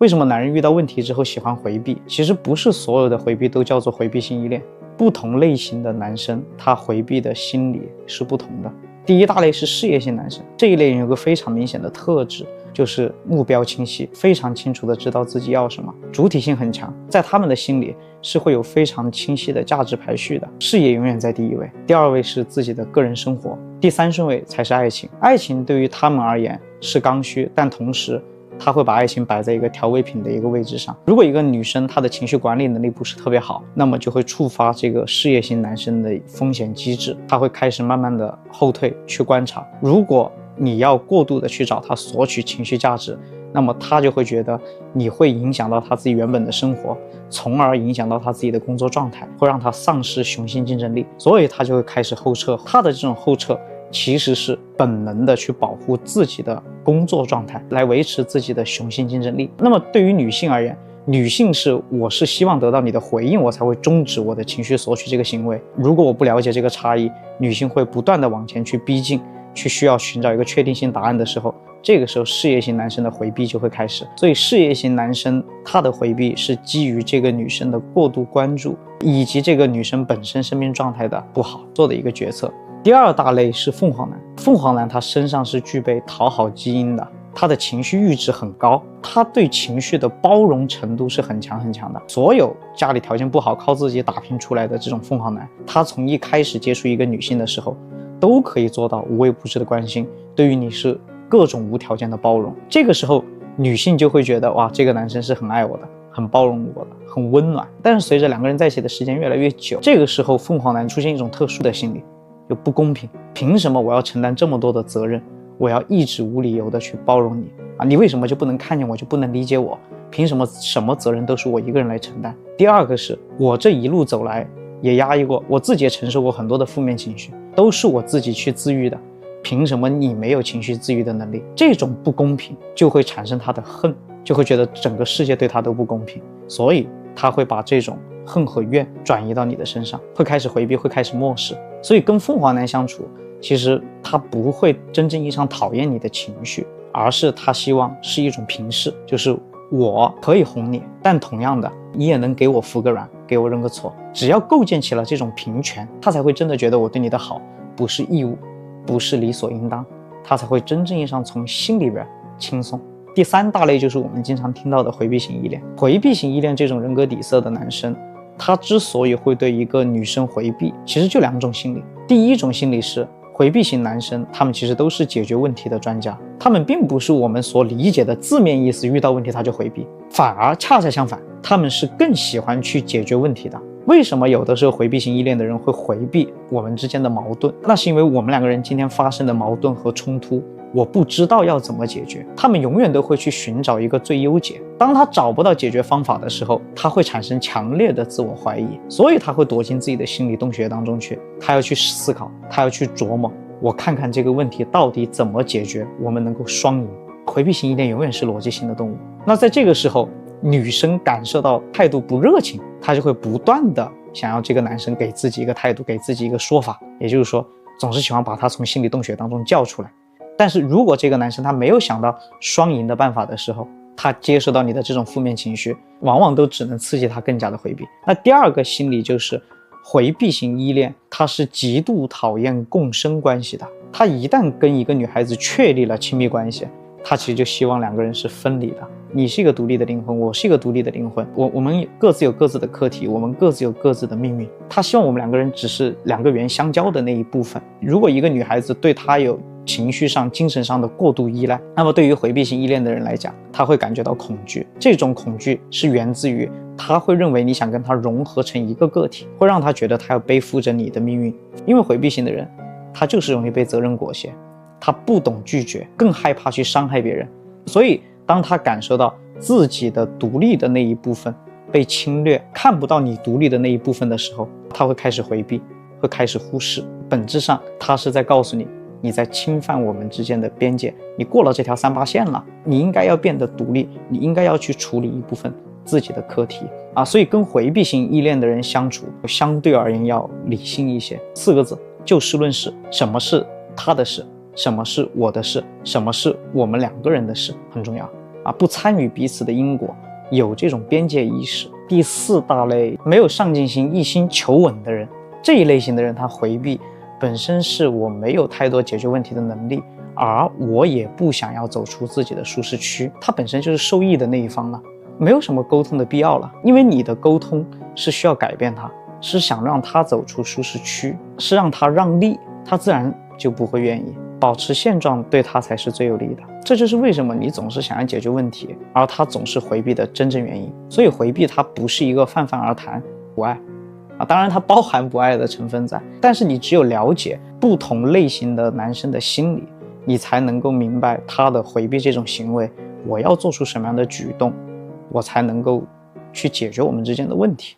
为什么男人遇到问题之后喜欢回避？其实不是所有的回避都叫做回避性依恋，不同类型的男生他回避的心理是不同的。第一大类是事业型男生，这一类人有个非常明显的特质，就是目标清晰，非常清楚的知道自己要什么，主体性很强，在他们的心里是会有非常清晰的价值排序的，事业永远在第一位，第二位是自己的个人生活，第三顺位才是爱情。爱情对于他们而言是刚需，但同时他会把爱情摆在一个调味品的一个位置上。如果一个女生她的情绪管理能力不是特别好，那么就会触发这个事业型男生的风险机制，他会开始慢慢的后退去观察。如果你要过度的去找他索取情绪价值，那么他就会觉得你会影响到他自己原本的生活，从而影响到他自己的工作状态，会让他丧失雄性竞争力，所以他就会开始后撤。他的这种后撤其实是本能的去保护自己的工作状态，来维持自己的雄性竞争力。那么对于女性而言，女性是我是希望得到你的回应，我才会终止我的情绪索取这个行为。如果我不了解这个差异，女性会不断的往前去逼近，去需要寻找一个确定性答案的时候，这个时候事业型男生的回避就会开始。所以事业型男生他的回避是基于这个女生的过度关注，以及这个女生本身生命状态的不好做的一个决策。第二大类是凤凰男，凤凰男他身上是具备讨好基因的，他的情绪阈值很高，他对情绪的包容程度是很强很强的。所有家里条件不好靠自己打拼出来的这种凤凰男，他从一开始接触一个女性的时候都可以做到无微不至的关心，对于你是各种无条件的包容。这个时候女性就会觉得哇，这个男生是很爱我的，很包容我的，很温暖。但是随着两个人在一起的时间越来越久，这个时候凤凰男出现一种特殊的心理，就不公平，凭什么我要承担这么多的责任，我要一直无理由的去包容你啊？你为什么就不能看见我，就不能理解我？凭什么什么责任都是我一个人来承担？第二个是我这一路走来也压抑过，我自己也承受过很多的负面情绪，都是我自己去自愈的，凭什么你没有情绪自愈的能力？这种不公平就会产生他的恨，就会觉得整个世界对他都不公平，所以他会把这种恨和怨转移到你的身上，会开始回避，会开始漠视。所以跟凤凰男相处，其实他不会真正意义上讨厌你的情绪，而是他希望是一种平视，就是我可以哄你，但同样的你也能给我服个软，给我认个错。只要构建起了这种平权，他才会真的觉得我对你的好不是义务，不是理所应当，他才会真正意义上从心里边轻松。第三大类就是我们经常听到的回避型依恋。回避型依恋这种人格底色的男生，他之所以会对一个女生回避，其实就两种心理。第一种心理是回避型男生，他们其实都是解决问题的专家，他们并不是我们所理解的字面意思，遇到问题他就回避，反而恰恰相反，他们是更喜欢去解决问题的。为什么有的时候回避型依恋的人会回避我们之间的矛盾？那是因为我们两个人今天发生的矛盾和冲突，我不知道要怎么解决，他们永远都会去寻找一个最优解。当他找不到解决方法的时候，他会产生强烈的自我怀疑，所以他会躲进自己的心理洞穴当中去，他要去思考，他要去琢磨，我看看这个问题到底怎么解决，我们能够双赢。回避型依恋永远是逻辑性的动物。那在这个时候，女生感受到态度不热情，她就会不断的想要这个男生给自己一个态度，给自己一个说法，也就是说总是喜欢把他从心理洞穴当中叫出来。但是如果这个男生他没有想到双赢的办法的时候，他接受到你的这种负面情绪，往往都只能刺激他更加的回避。那第二个心理就是回避型依恋，他是极度讨厌共生关系的。他一旦跟一个女孩子确立了亲密关系，他其实就希望两个人是分离的，你是一个独立的灵魂，我是一个独立的灵魂，我们各自有各自的课题，我们各自有各自的命运。他希望我们两个人只是两个圆相交的那一部分。如果一个女孩子对他有情绪上精神上的过度依赖，那么对于回避型依恋的人来讲，他会感觉到恐惧。这种恐惧是源自于他会认为你想跟他融合成一个个体，会让他觉得他要背负着你的命运。因为回避型的人他就是容易被责任裹挟，他不懂拒绝，更害怕去伤害别人。所以当他感受到自己的独立的那一部分被侵略，看不到你独立的那一部分的时候，他会开始回避，会开始忽视。本质上他是在告诉你，你在侵犯我们之间的边界，你过了这条3-8线了，你应该要变得独立，你应该要去处理一部分自己的课题啊。所以跟回避型依恋的人相处，相对而言要理性一些。4个字，就事论事。什么是他的事，什么是我的事，什么是我们两个人的事，很重要。不参与彼此的因果，有这种边界意识。第4大类，没有上进心、一心求稳的人。这一类型的人，他回避本身是我没有太多解决问题的能力，而我也不想要走出自己的舒适区，他本身就是受益的那一方了，没有什么沟通的必要了。因为你的沟通是需要改变他，是想让他走出舒适区，是让他让利，他自然就不会愿意。保持现状对他才是最有利的。这就是为什么你总是想要解决问题，而他总是回避的真正原因。所以回避它不是一个泛泛而谈不爱当然它包含不爱的成分在，但是你只有了解不同类型的男生的心理，你才能够明白他的回避这种行为，我要做出什么样的举动，我才能够去解决我们之间的问题。